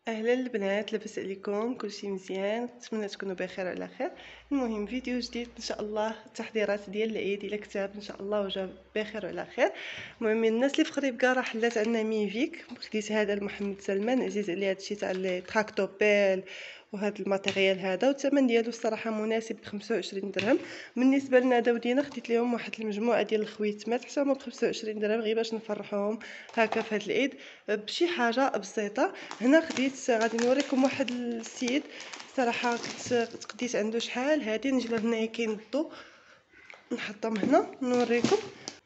اهلا البنات، لاباس عليكم؟ كلشي مزيان؟ نتمنى تكونوا بخير وعلى خير. المهم فيديو جديد ان شاء الله، التحضيرات ديال العيد الا كتاب ان شاء الله وجا بخير وعلى خير. المهم الناس اللي في قريبكا راه حلات عندنا ميفيك، خديت هذا لمحمد سلمان، عزيز عليه هادشي تاع لي تراكتوبيل وهذا الماتيريال هذا، والثمن ديالو الصراحه مناسب ب 25 درهم. بالنسبه لنا ودينا خديت لهم واحد المجموعه ديال الخويتمات حتى هما ب 25 درهم، غير باش نفرحوهم هكا في هذا العيد بشي حاجه بسيطه. هنا خديت، غادي نوريكم واحد السيد صراحه كنت قديت عنده شحال هادي، نجي لهنايا كاين الضو نحطهم هنا نوريكم.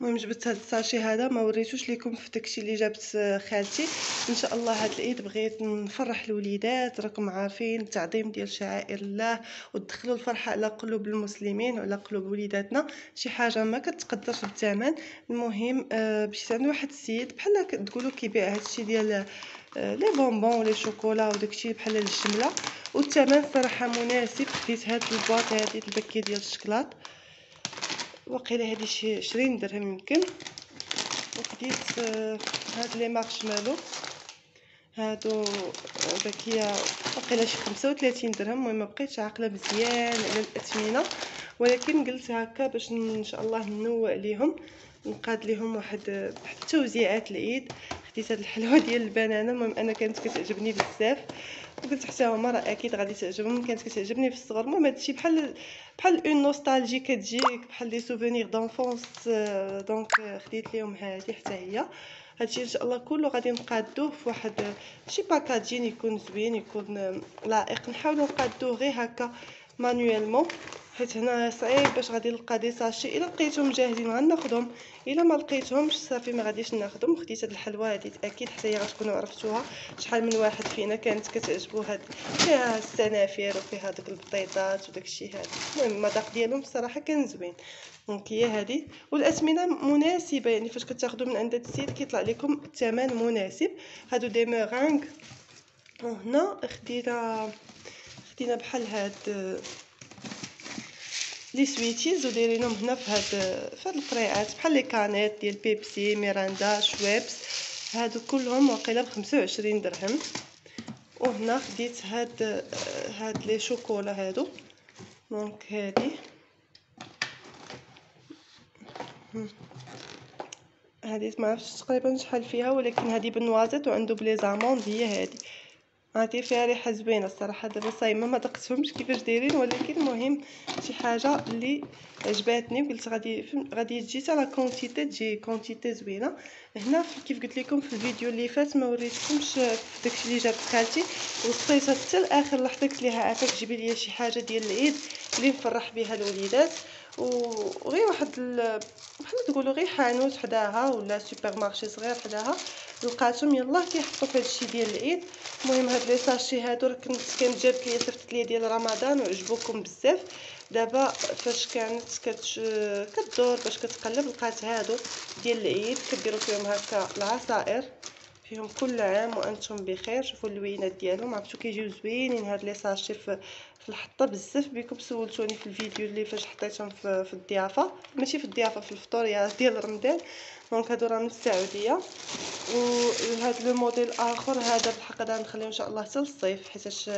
المهم جبت هذا الساشي هذا، ما وريتوش لكم في داكشي اللي جابت خالتي. ان شاء الله هاد العيد بغيت نفرح الوليدات، راكم عارفين التعظيم ديال شعائر الله وتدخلوا الفرحه على قلوب المسلمين وعلى قلوب وليداتنا، شي حاجه ما كتقدرش بالثمن. المهم مشيت عند واحد السيد بحال تقولوا كيبيع هادشي ديال لي بونبون ولي شوكولا وداكشي بحال الجمله، والثمن صراحه مناسب. خديت هاد البواط هادي الباكيه ديال الشكلاط، وقيله هادي شي 20 درهم يمكن. وخديت هاد لي مارشميلو هادو باكيه وقيله شي 35 درهم. المهم ما بقيتش عاقله مزيان على الاثمنه، ولكن قلت هكا باش ان شاء الله ننوع ليهم، نقاد ليهم واحد بحال توزيعات العيد. خديت هاد الحلوه ديال البنانه، المهم انا كانت كتعجبني بزاف وقلت حتى هما راه اكيد غادي تعجبهم، كانت كتعجبني في الصغر. المهم هادشي بحال اون نوستالجي كتجيك، بحال دي سوفونير دونفونس. دونك خديت ليهم هادي حتى هي. هادشي ان شاء الله كله غادي نقادوه في واحد شي باكاجين يكون زوين، يكون لائق. نحاولوا نقادوه غير هكا مانويلمون، حيت هنا صعيب باش غادي نلقى دي ساشي. الا لقيتهم جاهزين غناخذهم، الا ما لقيتهمش صافي ما غاديش ناخذهم. خديت هاد الحلوه هادي اكيد حتى هي غتكونوا عرفتوها، شحال من واحد فينا كانت كتعجبو هاد فيها السنافر وفيها داك البطيطات وداكشي هذا. المهم المذاق ديالهم الصراحه كان زوين. دونك هي هادي، والاثمنه مناسبه، يعني فاش كتاخذوا من عند هاد السيد كيطلع لكم الثمن مناسب. هادو دي مورانغ. وهنا خدينا بحال هاد لي سويتيز ودايرينهم هنا في هاد القريعات بحال لي كانيت ديال بيبسي ميراندا شويبس، هادو كلهم واقيلا ب25 درهم. وهنا خديت هاد لي شوكولا هادو. دونك هادي ما عرفتش تقريبا شحال فيها، ولكن هادي بالنوازيط وعنده بلي زاموند. هي هادي فيها ريحه زوينه الصراحه. دابا صايمه ما دقتهمش كيفاش دايرين، ولكن المهم شي حاجه اللي عجباتني وقلت غادي تجي حتى لا كونتيتي، تجي كونتيتي زوينه. هنا كيف قلت لكم في الفيديو اللي فات ما وريتكمش داكشي اللي جابت خالتي، وصيتها حتى لاخر لحظه. قلت ليها عافاك جيبي لي شي حاجه ديال العيد اللي نفرح بها الوليدات، وغير واحد بحال تقولوا غير حانوت حداها ولا سوبر مارشي صغير حداها لقاتهم يلاه كيحطوا في هادشي ديال العيد. المهم هاد لي ساشي هادو راه كانت جابت لي صيفط لي ديال رمضان وعجبوكم بزاف. دابا فاش كانت كدور باش كتقلب لقات هادو ديال العيد، كديروا فيهم هكا العصائر فيهم كل عام وانتم بخير. شوفوا اللوينات ديالهم، عرفتوا كيجيو زوينين هاد لي ساشي في الحطه. بزاف بكم سولتوني في الفيديو اللي فاش حطيتهم في الضيافه، ماشي في الضيافه، في الفطوريه ديال رمضان. دونك هادو راه من السعوديه. وهذا لو موديل اخر هذا بالحق غادي نخليه ان شاء الله حتى للصيف، حيتاش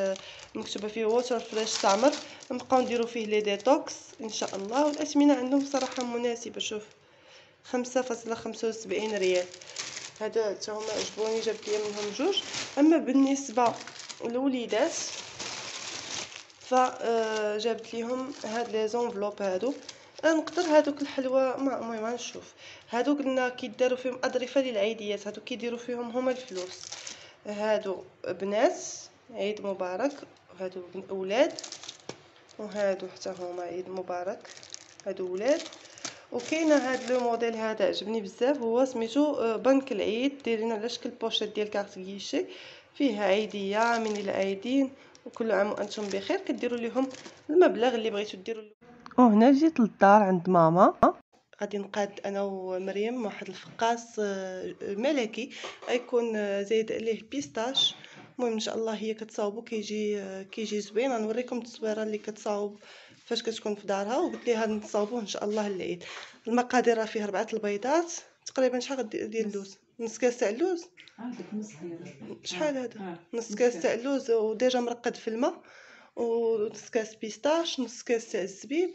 مكتوبه فيه ووتر فريش تامر. نبقاو نديرو فيه لي ديتوكس ان شاء الله. والاثمنه عندهم صراحه مناسبه، شوف 5.75 ريال. هذا حتى هما عجبوني، جبت لي منهم جوج. اما بالنسبه للوليدات فجابت ليهم هاد لي زونفلوب هادو. نقدر هادوك الحلوى المهم غنشوف. هادو قلنا كيداروا فيهم اظرفه للعيديات، هادو كيديروا فيهم هما الفلوس. هادو بنات عيد مبارك، وهادو اولاد، وهادو حتى هما عيد مبارك، هادو ولاد. وكاينه هاد لو موديل هذا عجبني بزاف، هو سميتو بنك العيد، دايرينو على شكل بوشيط ديال كارت كيشي، فيه عيديه من العايدين وكل عام وانتم بخير. كديروا لهم المبلغ اللي بغيتو ديروا. وهنا جيت للدار عند ماما، غادي نقاد انا ومريم واحد الفقاص ملكي، غيكون زايد عليه بيستاش. المهم ان شاء الله هي كتصاوبو كيجي زوين. غنوريكم التصويره اللي كتصاوب فاش كتكون في دارها، وقلت ليها نصاوبوه ان شاء الله العيد. المقادير راه فيه 4 البيضات تقريبا. شحال غدير ديال اللوز؟ نص كاس تاع اللوز. عندك نص ديال شحال هذا؟ نص كاس تاع اللوز وديجا مرقد في الماء، ونص كاس بيستاش، نص كاس تاع الزبيب،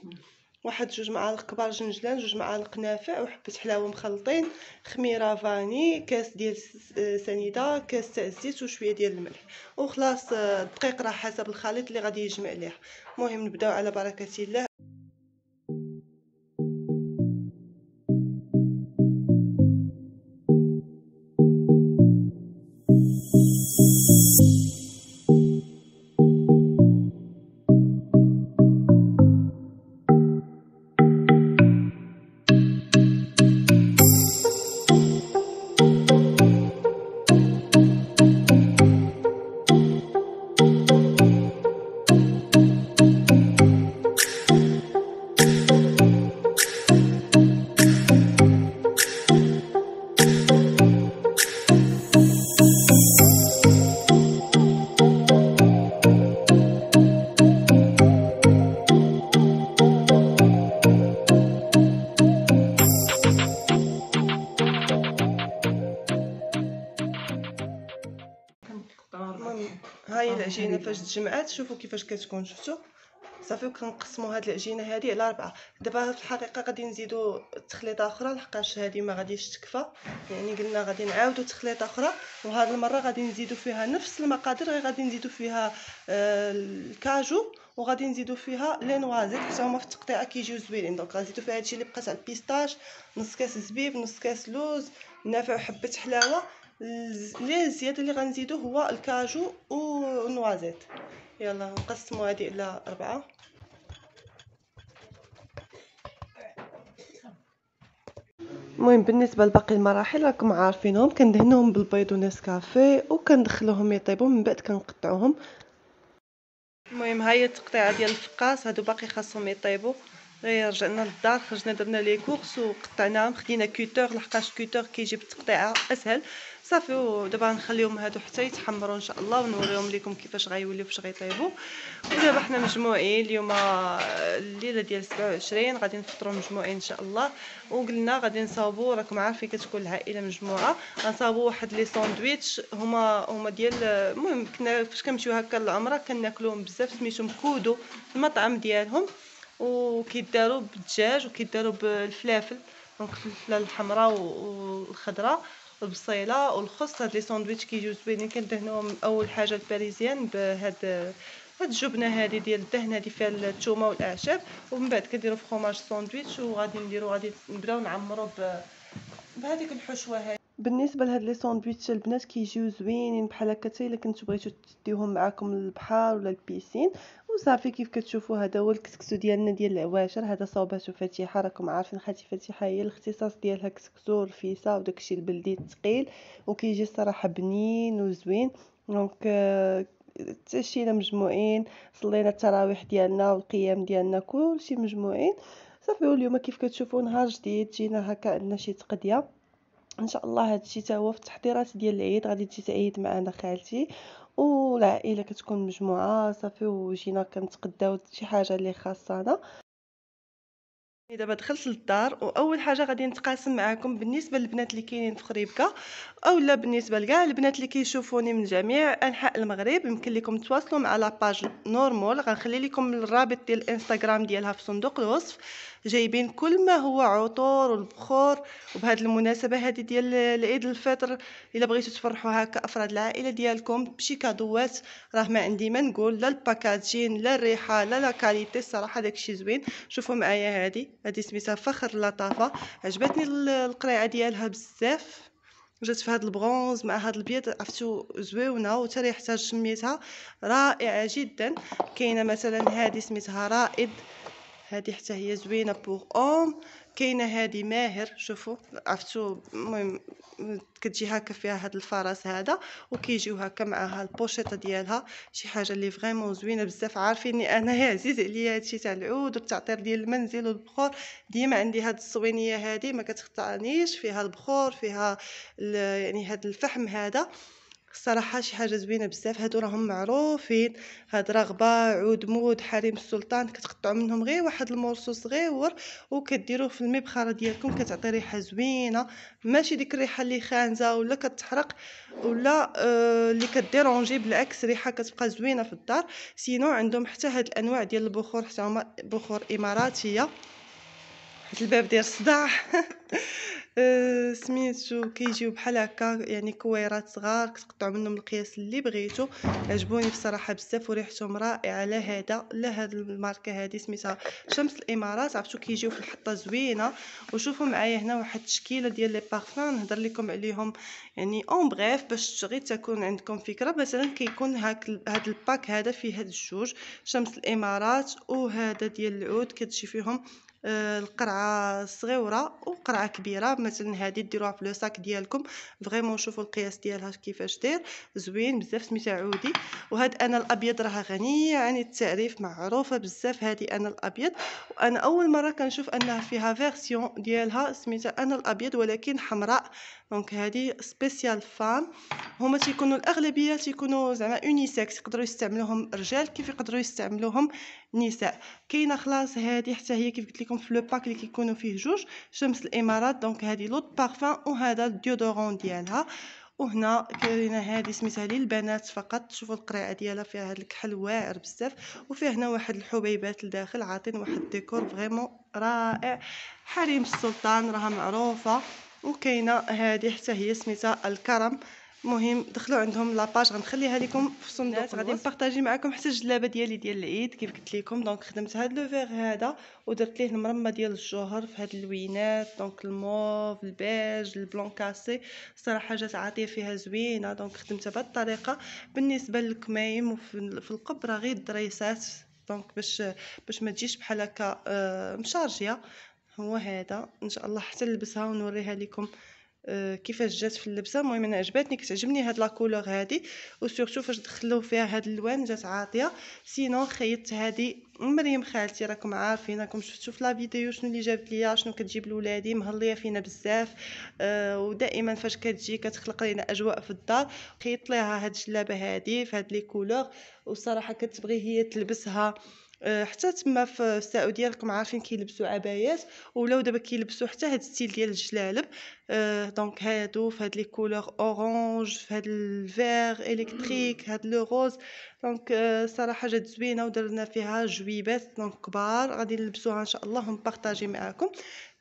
واحد 2 معالق كبار جنجلان، 2 معالق نافع، وحبه حلاوه مخلطين، خميره فاني، كاس ديال سنيده، كاس تاع الزيت وشويه ديال الملح، وخلاص. الدقيق راه حسب الخليط اللي غادي يجمع ليه. المهم نبداو على بركه الله. هاي العجينه فاش تجمعات شوفوا كيفاش كتكون، شفتوا صافي. وكنقسموا هاد العجينه هذه على 4. دابا في الحقيقه غادي نزيدوا تخليطه اخرى لحقاش هذه ما غاديش تكفى، يعني قلنا غادي نعاودوا تخليطه اخرى، وهاد المره غادي نزيدوا فيها نفس المقادير، غير غادي نزيدوا فيها الكاجو، وغادي نزيدوا فيها لي نوازيت حتى هما في التقطيعه كيجيو زوينين. دونك غنزيدوا فيها هادشي اللي بقى تاع البيستاش، نص كاس زبيب، نص كاس لوز نافع وحبه حلاوه. لي الزياده اللي غنزيدو هو الكاجو والنوازيت. يلا نقسموا هذه على 4. المهم بالنسبه لباقي المراحل راكم عارفينهم، كندهنوهم بالبيض ونسكافيه وكندخلوهم يطيبوا، من بعد كنقطعوهم. المهم ها هي التقطيعه ديال الفقاس، هادو باقي خاصهم يطيبوا. غير رجعنا للدار، خرجنا درنا لي كورس وقطعناهم، خدينا كوتور لحقاش كوتور كيجي بالتقطيعه اسهل صافي. ودابا نخليهم هادو حتى يتحمروا ان شاء الله، ونوريهم لكم كيفاش غيوليو فاش غيطيبوا. ودابا حنا مجموعين اليوم الليله ديال 27 غادي نفطروا مجموعين ان شاء الله. وقلنا غادي نصاوبوا، راكم عارفين كتكون العائله مجموعه، غنصاوبوا واحد لي ساندويتش هما ديال. المهم كنا فاش كنمشيو هكا للعمره كناكلوهم بزاف، سميتهم كودو المطعم ديالهم، وكيداروا بالدجاج وكيداروا بالفلافل، دونك الفلفله الحمراء والخضراء والبصيله والخس. هاد لي ساندويتش كيجيو زوينين، كندهنوهم اول حاجه الباريزيان بهاد الجبنه هذه ديال الدهن، هذه فيها الثومه والاعشاب، ومن بعد كنديروا فخوماج ساندويتش، وغادي نبداو نعمروا بهذيك الحشوه هذه. بالنسبه لهاد لي ساندويتش البنات كيجيو زوينين بحال هكا، حتى الا كنتو بغيتو تديوهم معاكم للبحر ولا البيسين وصافي. كيف كتشوفوا هذا هو الكسكسو ديالنا ديال العواشر، هذا صوبات وفاتحه، راكم عارفين خالتي فاتحه هي الاختصاص ديالها كسكسو الفيسا وداكشي البلدي الثقيل، وكيجي صراحه بنين وزوين. دونك تشينا مجموعين، صلينا التراويح ديالنا والقيام ديالنا كلشي مجموعين صافي. واليوم كيف كتشوفوا نهار جديد، جينا هكا عندنا شي تقضيه ان شاء الله. هادشي حتى هو في التحضيرات ديال العيد، غادي تجي تعيد معنا خالتي والعائله كتكون مجموعه صافي، وجينا كنتقداو شي حاجه اللي خاصنا. دابا دخلت للدار، واول حاجه غادي نتقاسم معكم بالنسبه للبنات اللي كاينين في خريبكه، اولا بالنسبه لكاع البنات اللي كيشوفوني من جميع انحاء المغرب، يمكن لكم تواصلوا مع لاباج نورمال. غنخلي لكم الرابط ديال الانستغرام ديالها في صندوق الوصف، جايبين كل ما هو عطور والبخور. وبهذه المناسبه هذه ديال العيد الفطر، الا بغيتوا تفرحوا هكا افراد العائله ديالكم بشي كادوات، راه ما عندي ما نقول، لا الباكاجين لا الريحه لا كاليتي، الصراحه داكشي زوين. شوفوا معايا هذه سميتها فخر اللطافه، عجبتني القريعه ديالها بزاف، جات في هذا البرونز مع هذا البيض، عرفتو زويونه، وتا ريحتها شميتها رائعه جدا. كاينه مثلا هذه سميتها رائد، هذه حتى هي زوينه بوغ اوم. كاينه هذه ماهر، شوفوا عرفتو. المهم كتجي هكا فيها هاد الفرس هذا، وكيجيو هكا معها البوشيطه ديالها، شي حاجه اللي فريمون زوينه بزاف. عارفيني انا يا عزيز عليا هادشي تاع العود والتعطير ديال المنزل والبخور، ديما عندي هاد الصوينيه هذه ما كتخطانيش، فيها البخور، فيها يعني هاد الفحم هذا الصراحه شي حاجه زوينه بزاف. هادو راهم معروفين، هاد رغبه، عود مود، حريم السلطان، كتقطعوا منهم غير واحد المورسو صغيور وكديروه في المبخره ديالكم، كتعطي ريحه زوينه، ماشي ديك الريحه اللي خانزه ولا كتحرق ولا اللي كديرونجي، بالعكس ريحه كتبقى زوينه في الدار. سينو عندهم حتى هاد الانواع ديال البخور، حتى هما بخور اماراتيه. حيت الباب داير الصداع. سميتو كيجيو بحال هكا، يعني كويرات صغار كتقطعوا منهم القياس اللي بغيتو. عجبوني بصراحه بزاف وريحتهم رائعه. لا هاد الماركه هادي سميتها شمس الامارات، عرفتو كيجيو في الحطه زوينه. وشوفوا معايا هنا واحد التشكيله ديال لي بارفان نهضر لكم عليهم يعني اون بريف باش غير تكون عندكم فكره. مثلا كيكون هاد الباك هذا فيه هاد الجوج، شمس الامارات وهذا ديال العود، كتجي فيهم القرعه صغيره وقرعه كبيره. مثلا هذه ديروها في لو ساك ديالكم فريمون. شوفوا القياس ديالها كيفاش داير، زوين بزاف، سميتها عودي. وهاد انا الابيض راه غنيه عن التعريف، معروفه بزاف هذه انا الابيض. وانا اول مره كنشوف انها فيها فيرسيون ديالها سميتها انا الابيض ولكن حمراء. دونك هذه سبيسيال فام. هما تيكونوا الاغلبيه تيكونوا زعما اونيسكس، يقدروا يستعملوهم رجال كيف يقدروا يستعملوهم نساء. كاينه خلاص هذه حتى هي كيف قلت لكم في لو باك اللي كيكونوا فيه جوج، شمس الامارات. دونك هذه لوط بارفان وهذا الديودورون ديالها. وهنا كاينه هذه سميتها للبنات فقط. شوفوا القريعه ديالها فيها هذا الكحل واعر بزاف، وفيه هنا واحد الحبيبات لداخل عاطين واحد الديكور فريمون رائع. حريم السلطان راها معروفه. وكاينه هذه حتى هي سميتها الكرم. مهم دخلوا عندهم لاباج غنخليها لكم في صندوق الوصف. غادي نبارطاجي معكم حتى الجلابه ديالي ديال العيد كيف قلت لكم. دونك خدمت هذا لو فيغ هذا ودرت ليه المرمى ديال الجوهر في هاد اللوينات، دونك الموف، البيج، البلون كاسي. صراحه جات عاطيه فيها زوينه، دونك خدمتها بهذه الطريقه. بالنسبه للكمايم وفي القب راه غير الدريسات، دونك باش ما تجيش بحال هكا مشارجيه. هو هذا ان شاء الله حتى نلبسها ونوريها لكم كيفاش جات في اللبسه. المهم انا عجبتني، كتعجبني هاد لا كولور هادي، وسورتو فاش دخلوا فيها هاد الالوان جات عاطيه. سينو خيطت هادي مريم خالتي، راكم عارفين، راكم شفتوا في لا فيديو شنو اللي جابت ليا، شنو كتجيب لولادي، مهليه فينا بزاف. ودائما فاش كتجي كتخلق لينا اجواء في الدار. خيطت ليها هاد الجلابه هادي في هاد لي كولور، وصراحه كتبغي هي تلبسها. حتى تما في السعوديه راكم عارفين كيلبسوا عبايات، ولاو دابا كيلبسوا حتى هاد ستيل ديال الجلالب. دونك هادو في هاد لي كولور اورانج، في هاد الفير الكتريك، هاد لو روز. دونك صراحه جات زوينه ودرنا فيها جويبات دونك كبار. غادي نلبسوها ان شاء الله ونبارطاجي معكم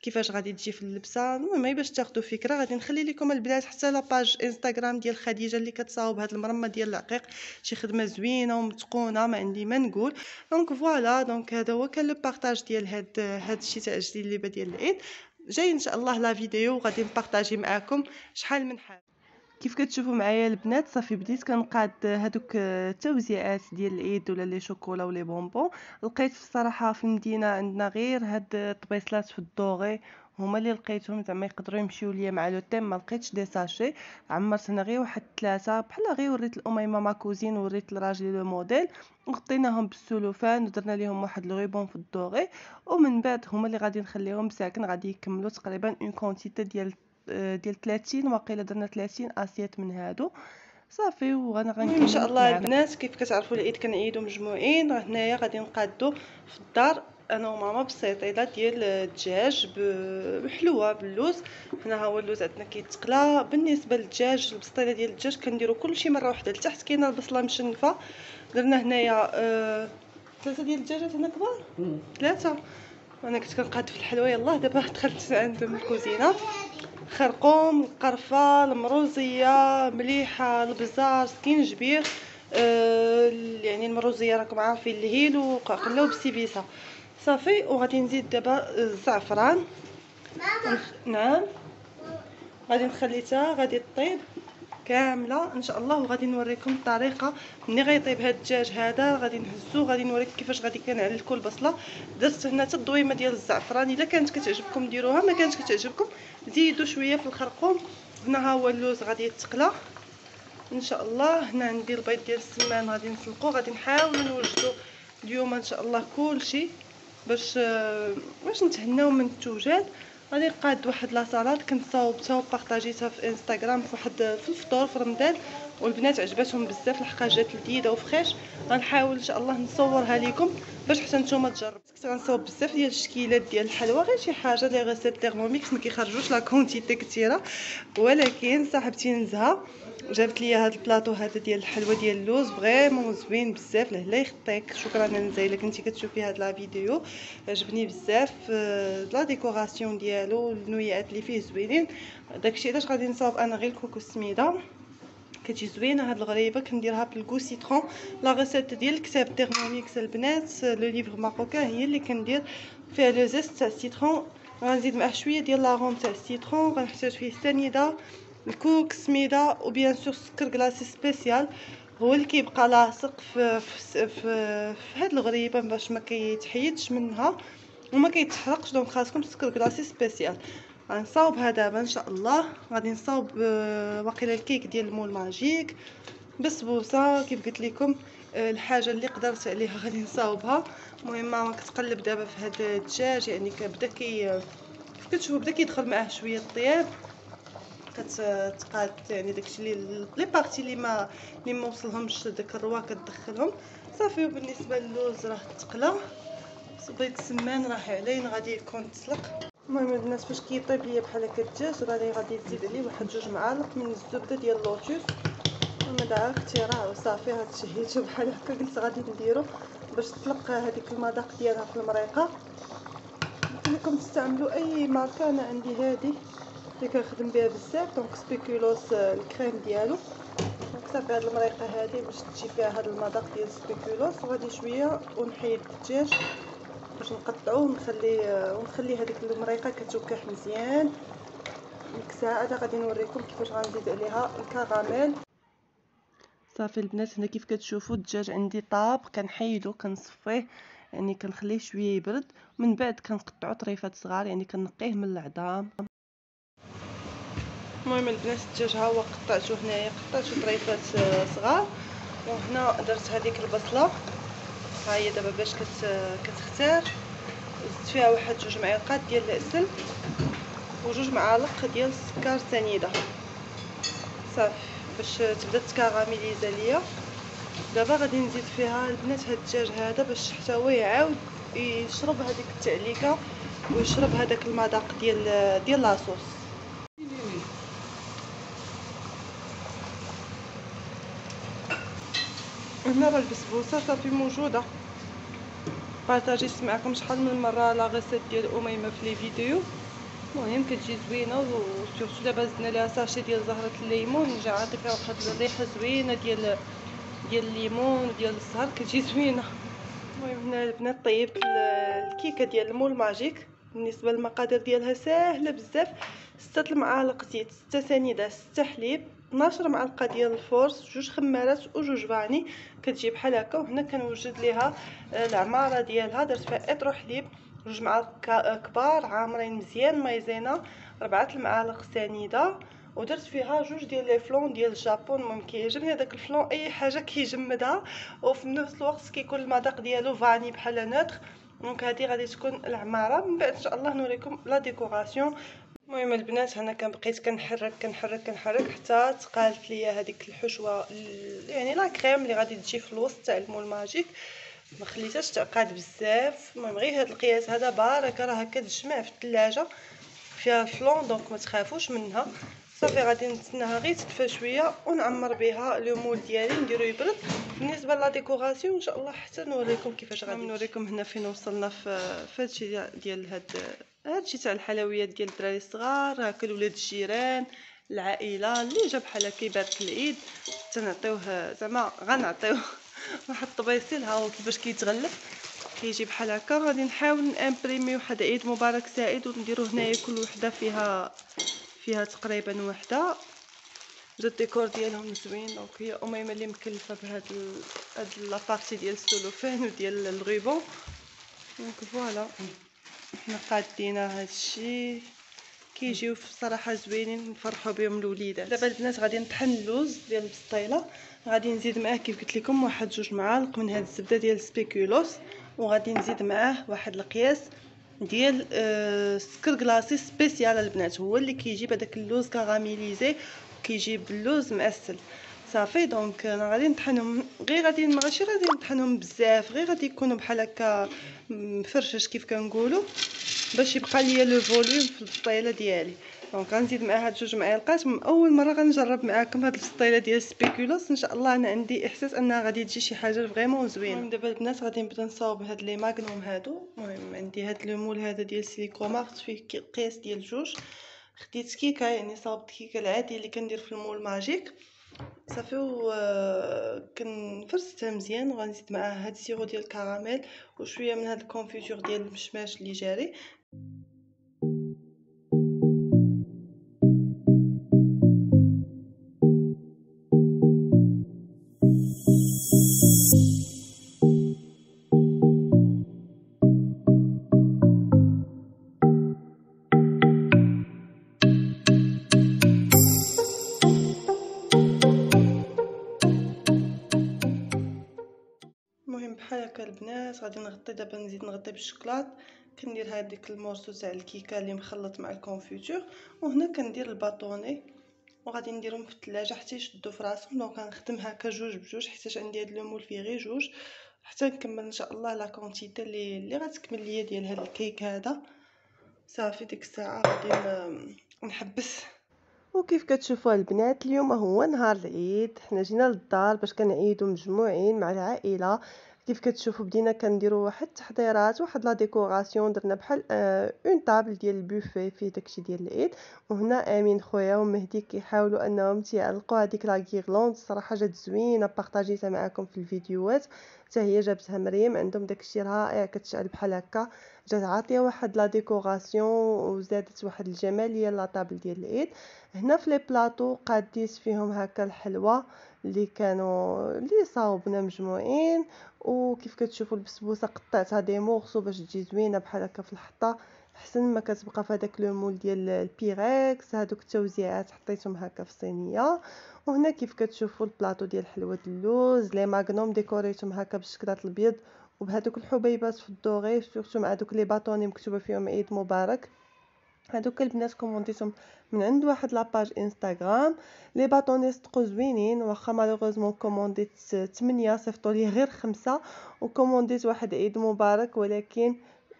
كيفاش غادي تجي في اللبسه. المهم باش تاخذوا فكره غادي نخلي لكم البنات حتى لاباج انستغرام ديال خديجه اللي كتصاوب هاد المرمى ديال العقيق، شي خدمه زوينه ومتقونه ما عندي ما نقول. دونك فوالا، دونك هذا هو كان لو بارطاج ديال هاد الشيء تاع الجلابه ديال العيد. جاي ان شاء الله لا فيديو غادي نبارطاجي معكم شحال من حاجه. كيف كتشوفوا معايا البنات صافي بديت كنقاد هادوك التوزيعات ديال العيد ولا لي شوكولا ولي بونبون. لقيت الصراحه في المدينه عندنا غير هاد الطبيصلات في الدوغي، هما اللي لقيتهم زعما يقدروا يمشيو ليا مع لو تيم. ما لقيتش دي ساشي، عمرت انا غير واحد 3 بحال غير وريت الاميمه ما كوزين وريت لراجلي لو موديل، وغطيناهم بالسلوفان ودرنا ليهم واحد الغيبون في الدوغي. ومن بعد هما اللي غادي نخليهم ساكن، غادي يكملوا تقريبا اون كونتيتي ديال 30 واقيلا درنا 30 اسيات من هادو صافي. وانا غنكمل ان شاء الله البنات. كيف كتعرفوا العيد كنعيدوا مجموعين. هنايا غادي نقادو في الدار انا وماما بالسيطيله ديال الدجاج بحلوه باللوز. هنا ها هو اللوز عندنا كيتقلى. بالنسبه للدجاج البسطيله ديال الدجاج كنديروا كلشي مره واحده لتحت. كاينه البصله مشنفه، درنا هنايا 3 ديال الدجاجات هنا كبار، 3. انا كنت كنقاد في الحلوه. يلاه دابا دخلت عندهم الكوزينه. خرقوم، القرفه، المروزيه مليحه، البزار، سكينجبير، يعني المروزيه راكم عارفين الهيل وقلاو بالسيبيسه صافي. وغادي نزيد دابا الزعفران. نعم غادي نخليتها غادي طيب كامله ان شاء الله، وغادي نوريكم الطريقه ملي غيطيب هذا الدجاج هذا. غادي نهزو غادي نوريكم كيفاش غادي كنعلكوا البصله. درت هنا حتى الضويمه ديال الزعفران، الا كانت كتعجبكم ديروها، ما كانتش كتعجبكم زيدوا شويه في الخرقوم. هنا ها هو اللوز غادي يتقلى ان شاء الله. هنا عندي البيض ديال السمان غادي نسلقو. غادي نحاولوا نوجدوا اليوم ان شاء الله كلشي باش نتهناو من التوجاد. غادي نقاد واحد لا سالاد كنت صاوبتها وبارطاجيتها في انستغرام في واحد في الفطور في رمضان. والبنات عجبتهم بزاف لحقاش جات لذيذه وفريش. غنحاول ان شاء الله نصورها لكم باش حتى نتوما تجربوا. كنت غنصاوب بزاف ديال الشكيلات ديال الحلوى، غير شي حاجه لي غيسيت تيرموميكس ما كيخرجوش لا كونتيتي كثيره، ولكن صاحبتي نزهه جابت لي هذا البلاطو هذا ديال الحلوى ديال اللوز فريمون زوين بزاف. لهلا يخطيك. شكرا نزهه الا كنتي كتشوفي هاد لا فيديو، عجبني بزاف لا ديكوراسيون ديالو، النويات اللي فيه زوينين. داكشي علاش غادي نصاوب انا غير الكوكو سميده. كتجي زوينه هاد الغريبه، كنديرها بالكو سيترون. لا ريسيت ديال الكتاب تيرموميكس البنات لو ليفر ماروكان هي اللي كندير فيها لو زيست تاع السيترون. غنزيد معاه شويه ديال لاروم تاع السيترون، غنحتاج فيه سنيده، الكوك سميده، وبيان سور سكر كلاصي سبيسيال هو اللي كيبقى لاصق في هاد الغريبه باش ما كيتحيدش منها وما كيتحرقش. دونك خاصكم سكر كلاصي سبيسيال. غنصاوبها دابا ان شاء الله. غادي نصاوب واقيلا الكيك ديال المول ماجيك، بسبوسه كيف قلت لكم. الحاجه اللي قدرت عليها غادي نصاوبها. المهم ما كتقلب دابا في هذا الدجاج، يعني كبدا كيف كتشوفوا بدا كيدخل معاه شويه الطياب، كتقاد يعني داكشي اللي لي بارتي اللي ما وصلهمش داك الروا كتدخلهم صافي. وبالنسبه للوز راه تقلى، صبيت السمان راه علين غادي يكون تسلق. المهم البنات فاش كيطيب ليا بحال هكا الدجاج راني غادي نزيد عليه واحد 2 معالق من الزبده ديال اللوتوس ومدعا اختراع وصافي. هاد شهيته بحال هكا قلت غادي نديرو باش تطلق هذيك المذاق ديالها في المريقه. قلت لكم تستعملوا اي ماركه، انا عندي هذه اللي كنخدم بها بزاف، دونك سبيكولوس الكريم ديالو. دونك صافي هاد المريقه هذه باش تجي فيها هاد المذاق ديال سبيكولوس. غادي شويه ونحيد الدجاج باش نقطعوه ونخلي هذيك المريقه كتوكح مزيان. ديك الساعه هذا غادي نوريكم كيفاش غنزيد عليها الكراميل. صافي البنات هنا كيف كتشوفوا الدجاج عندي طاب، كنحيدو كنصفيه يعني كنخليه شويه يبرد، من بعد كنقطعو طريفات صغار يعني كنقيه من العظام. المهم البنات الدجاج ها هو قطعته هنايا، قطعته طريفات صغار. وهنا درت هذيك البصله ها هي دابا باش كتختار. زدت فيها واحد 2 معالق ديال العسل و2 معالق ديال السكر سنيده صافي باش تبدا تكاراميليزا ليا. دابا غادي نزيد فيها البنات هاد الدجاج هذا باش حتى هو يعاود يشرب هذيك التعليكه ويشرب هذاك المذاق ديال لاصوص. هنا راه البسبوسه صافي موجوده، بارطاجيت معكم شحال من مره لا غيسيت ديال اميمه في لي فيديو. المهم كتجي زوينه وسورتو دابا زدنا ليها ساشي ديال زهره الليمون، جا عاطي فيها واحد الريحه زوينه ديال الليمون وديال الزهر كتجي زوينه. المهم هنا البنات طيبت الكيكه ديال المول ماجيك. بالنسبه للمقادير ديالها ساهله بزاف. 6 معالق زيت، 6 سنيده، 6 حليب، 12 معلقه ديال الفورس، 2 خمارات و2 فاني كتجي بحال هكا. وهنا كنوجد ليها العماره ديالها، درت فيها اطرو حليب، 2 معالق كبار عامرين مزيان مايزينا، 4 المعالق سنيده، ودرت فيها 2 ديال لي فلون ديال الجابون. المهم كيعجبني هذاك الفلون اي حاجه كيجمدها وفي نفس الوقت كيكون المذاق ديالو فاني بحال نوتر. دونك هذه غادي تكون العماره. من بعد ان شاء الله نوريكم لا ديكوراسيون. المهم البنات هنا بقيت كنحرك حتى تقالت ليا هذيك الحشوه يعني لا كريم اللي غادي تجي في الوسط تاع المول ماجيك، ما خليتهاش تعقد بزاف. المهم غير هذا القياس هذا بارك راه هكا تجمع في الثلاجه فيها فلون، دونك ما تخافوش منها. صافي غادي نتسناها غير تدفى شويه ونعمر بها لو مول ديالي نديرو يبرد. بالنسبه لا ديكوراسيون ان شاء الله حتى نوريكم كيفاش غادي نوريكم هنا فين وصلنا في هادشي ديال هادشي تاع الحلويات ديال الدراري الصغار هكا ولاد الجيران العائله اللي جا بحال هكا يبارك العيد تنعطيوه زعما غنعطيوه واحد الطبيسيل. ها هو كيفاش كيتغلف كيجي بحال هكا. غادي نحاول نامبريمي واحد عيد مبارك سعيد ونديرو هنايا كل وحده فيها تقريبا وحده. جا الديكور ديالهم زوين. دونك هي اميمه اللي مكلفه بهاد هاد لابارتي ديال السلوفان وديال الغيبون. دونك فوالا حنا قادينا هادشي كيجيو في صراحه زوينين نفرحوا بهم الوليدات. دابا البنات غادي نطحن اللوز ديال البسطيله، غادي نزيد معاه كيف قلت لكم واحد 2 معالق من هاد الزبده ديال سبيكولوس، وغادي نزيد معاه واحد القياس ديال سكر كلاصي سبيسيال البنات، هو اللي كيجيب هذاك اللوز كراميليزي وكيجيب اللوز معسل. صافي. دونك انا غادي نطحنهم غير غادي ماشي غادي نطحنهم بزاف، غير غادي يكونوا بحال هكا مفرشش كيف كنقولوا، باش يبقى ليا لو فوليوم في البسطيله ديالي. دونك غنزيد معاها 2 معالق. اول مره غنجرب معاكم هاد البسطيله ديال سبيكولوس، ان شاء الله انا عندي احساس انها غادي تجي شي حاجه فريمون زوينه. المهم دابا البنات غادي نبدا نصاوب هاد لي ماغنوم هادو. المهم عندي هاد لو مول هذا ديال سيليكوما، خدت فيه قياس ديال 2. خديت كيكه، يعني صاوبت كيكه العاديه اللي كندير في المول ماجيك صافي. و كنفرستها مزيان، وغنزيد معاها هاد السيرو ديال الكراميل وشويه من هاد الكونفيتور ديال المشماش اللي جاري. المهم بحال هكا البنات غادي نغطي. دابا نزيد نغطي بالشوكولات. كندير هذيك المورسو تاع الكيكه اللي مخلط مع الكونفيتور، وهنا كندير الباطوني وغادي نديرهم في الثلاجه حتى يشدوا في راسهم. دونك غنخدم هكا جوج بجوج حيت عندي هاد لو مول فيه غير جوج، حتى نكمل ان شاء الله لا كونتيتي اللي غتكمل ليا ديال هاد الكيك هذا. صافي ديك الساعه غادي نحبس. وكيف كتشوفوا البنات اليوم هو نهار العيد، حنا جينا للدار باش كنعيدوا مجموعين مع العائله. كيف كتشوفوا بدينا كنديروا واحد التحضيرات، واحد لا ديكوراسيون، درنا بحال اون طابل ديال البوفيه فيه داكشي ديال العيد. وهنا امين خويا ومهدي كيحاولوا انهم تيعلقوا هذيك لا غيرلوند. الصراحه جات زوينه، بارطاجيتها معكم في الفيديوهات. حتى هي جابتها مريم، عندهم داكشي رائع كتشعل بحال هكا، جات عاطيه واحد لا ديكوراسيون وزادت واحد الجماليه لا طابل ديال العيد. هنا في لي بلاطو قاديت فيهم هكا الحلوى اللي صاوبنا مجموعين. وكيف كتشوفوا البسبوسه قطعتها دي مورسو باش تجي زوينه بحال هكا في الحطه، احسن ما كتبقى في هذاك لو مول ديال البيريكس. هذوك التوزيعات حطيتهم هكا في صينيه. وهنا كيف كتشوفوا البلاطو ديال حلوه اللوز، لي ماغنوم ديكوريتهم هكا بالشكلاط الابيض وبهذوك الحبيبات في الدوغي، سورتو مع دوك لي باطوني مكتوبه فيهم عيد مبارك. هادوك البنات كومونديتهم من عند واحد لاباج انستغرام. لي باطوني صدقوا زوينين، واخا مالوغوزمون كومونديت 8 صيفطوا لي غير 5، وكومونديت واحد عيد مبارك ولكن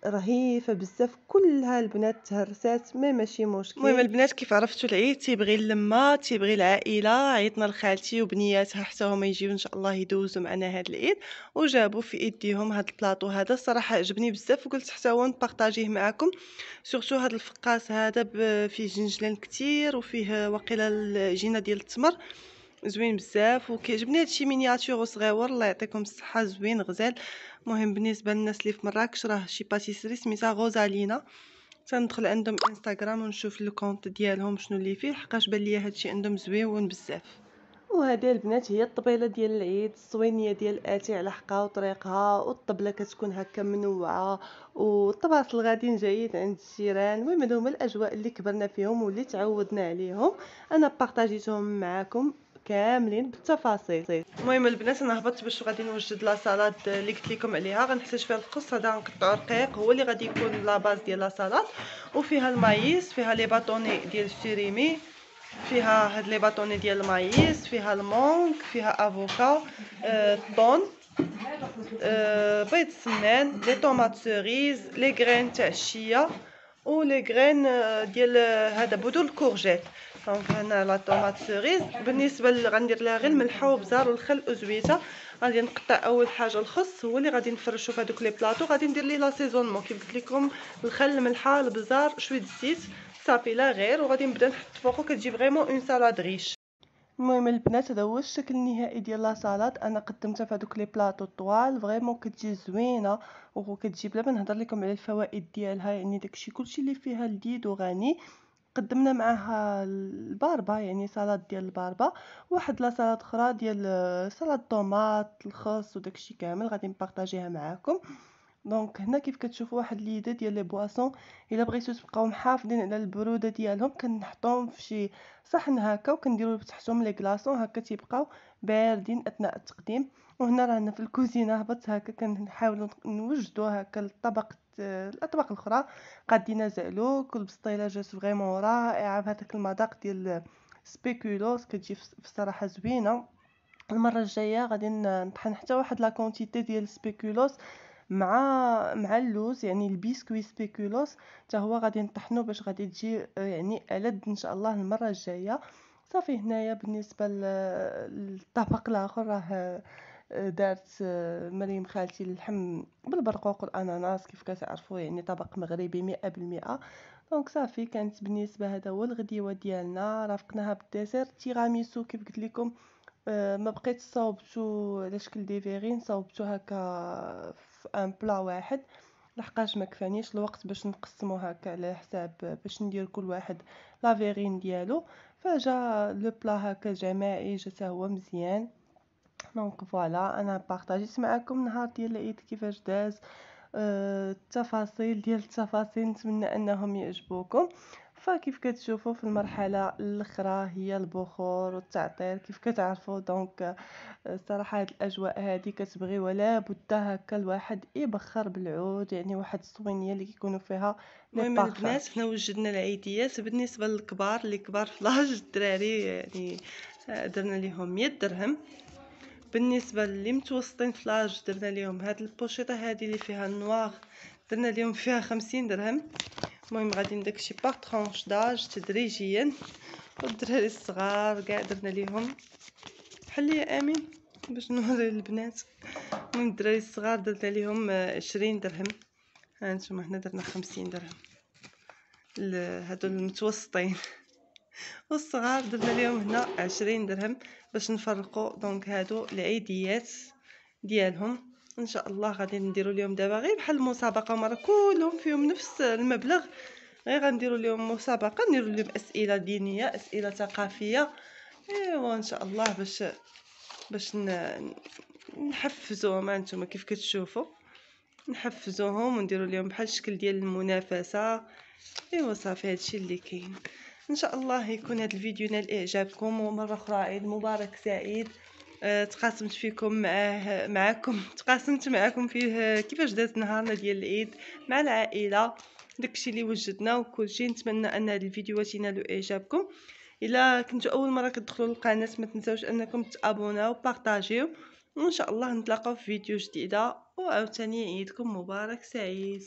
رهيفه بزاف كلها البنات تهرسات ماشي مشكل. المهم البنات كيف عرفتوا العيد تيبغي اللمه، تيبغي العائله. عيطنا لخالتي وبنياتها حتى هما يجيو ان شاء الله يدوزوا معنا هذا العيد، وجابوا في ايديهم هذا البلاطو هذا. الصراحه عجبني بزاف وقلت حتى هو نبارطاجيه معكم. سورتو هذا الفقاس هذا فيه جنجلان كتير وفيه وقيله الجينه ديال التمر زوين بزاف، وكيعجبني هادشي مينياتور وصغيور. الله يعطيكم الصحه، زوين غزال. المهم بالنسبه للناس اللي في مراكش راه شي باتيسري سميتها غوزالينا، تندخل عندهم انستغرام ونشوف الكونط ديالهم شنو اللي فيه، حقاش بان ليا هادشي عندهم زويون بزاف. وهذه البنات هي الطبيله ديال العيد، الصوينيه ديال اتي على حقها وطريقها، والطبله كتكون هكا منوعه، والطباخ غادي جيد عند الجيران. المهم هادو هما الاجواء اللي كبرنا فيهم واللي تعودنا عليهم. انا بارطاجيتهم معكم كاملين بالتفاصيل. المهم البنات انا هبطت باش غادي نوجد لا سالاد اللي قلت لكم عليها. غنحتاج فيها الخس هذا، نقطعو رقيق، هو اللي غادي يكون لا باز ديال لا سالاد. وفيها المايس، فيها لي باطوني ديال السيريمي، فيها هاد لي باطوني ديال المايس، فيها المونك، فيها افوكا، الطون، بيض السمان، لي طوماط سوريز، لي غرين تاع الشيا، ولي غرين ديال هذا بذور الكورجيت. دونك هنا لا طوماط سوريز. بالنسبه غندير لها غير الملحه وبزار والخل وزويته. غادي نقطع اول حاجه الخس، هو اللي غادي نفرشو في هذوك لي بلاطو. غادي ندير ليه لاسيزونمون كيف قلت لكم، الخل، الملحه، البزار، شويه الزيت صافي لا غير. وغادي نبدا نحط فوقو، كتجي فريمون اون سالاد ريش. المهم البنات هذا هو الشكل النهائي ديال لا سالاد. انا قدمتها في هذوك لي بلاطو طوال، فريمون كتجي زوينه وكتجي بلا ما نهضر لكم على الفوائد ديالها، يعني داكشي كلشي اللي فيها لذيذ وغني. قدمنا معها الباربه، يعني سلطه ديال الباربه، واحد لا سلطه اخرى ديال سلطه طوماط الخس وداكشي كامل غادي نبارطاجيها معكم. دونك هنا كيف كتشوفوا واحد ليده ديال لي بواسون، الا بغيتو تبقاو محافظين على البروده ديالهم كنحطوهم في شي صحن هكا وكنديروا تحتهم لي كلاصون هكا تيبقاو باردين اثناء التقديم. وهنا رانا في الكوزينه، هبط هكا كنحاولوا نوجدوا هكا الاطباق الاخرى. قادينا زعلوك والبسطيله جات فريمون رائعه بهذاك المذاق ديال سبيكولوس، كتجي في الصراحه زوينه. المره الجايه غادي نطحن حتى واحد لا كونتيتي ديال السبيكولوس مع اللوز، يعني البسكوي سبيكولوس حتى هو غادي نطحنو باش غادي تجي يعني ألذ ان شاء الله المره الجايه. صافي هنايا بالنسبه للطبق الاخر راه دارت مريم خالتي اللحم بالبرقوق والاناناس كيف كتعرفوا، يعني طبق مغربي 100%. دونك صافي كانت بالنسبه هذا هو الغديوه ديالنا، رافقناها بالديسير تيراميسو كيف قلت لكم. ما بقيت صاوبتو على شكل دي فيغين، صاوبتو هكا في ان بلا واحد لحقاش ما كفانيش الوقت باش نقسمو هكا على حساب باش ندير كل واحد لا فيغين ديالو. فجا لو بلا هكا جماعي جا حتى هو مزيان. دونك فوالا انا بارطاجيت معكم نهار ديال العيد كيفاش داز، التفاصيل ديال التفاصيل نتمنى انهم يعجبوكم. فكيف كتشوفوا في المرحله الاخرى هي البخور والتعطير كيف كتعرفوا. دونك صراحه هاد الاجواء هادي كتبغي ولا بد هكا الواحد يبخر بالعود، يعني واحد الصوينيه اللي كيكونوا فيها لي المهم بارفان. البنات حنا وجدنا العيديات. بالنسبه للكبار اللي كبار في لاج الدراري يعني درنا لهم 100 درهم. بالنسبه للي متوسطين في لاج درنا لهم هاد البوشيطه هذه اللي فيها النوار، درنا لهم فيها 50 درهم. المهم غادي نداكشي باغ طرونش داج تدريجيا. والدراري الصغار كاع درنا لهم بحال يا امين باش نوري البنات. المهم الدراري الصغار درنا لهم 20 درهم. ها انتم حنا درنا 50 درهم هادو المتوسطين. والصغار درنا لهم هنا 20 درهم باش نفرقوا. دونك هادو العيديات ديالهم ان شاء الله غادي نديروا لهم دابا غير بحال المسابقه مره كلهم فيهم نفس المبلغ، غير غنديروا لهم مسابقه نديروا لهم اسئله دينيه اسئله ثقافيه. ايوا ان شاء الله باش نحفزوهم. انتم كيف كتشوفوا نحفزوهم ونديروا لهم بحال الشكل ديال المنافسه. ايوا صافي هادشي اللي كاين. ان شاء الله يكون هذا الفيديو نال اعجابكم، ومره اخرى عيد مبارك سعيد. تقاسمت فيكم تقاسمت معكم فيه كيفاش داز نهارنا ديال العيد مع العائله، داكشي اللي وجدنا وكلشي. نتمنى ان هذه الفيديوهات ينالوا اعجابكم. الا كنتوا اول مره كتدخلوا للقناه ما تنساوش انكم تابوناو وبارطاجيو، وان شاء الله نتلاقاو في فيديو جديده. وعاوتاني عيدكم مبارك سعيد.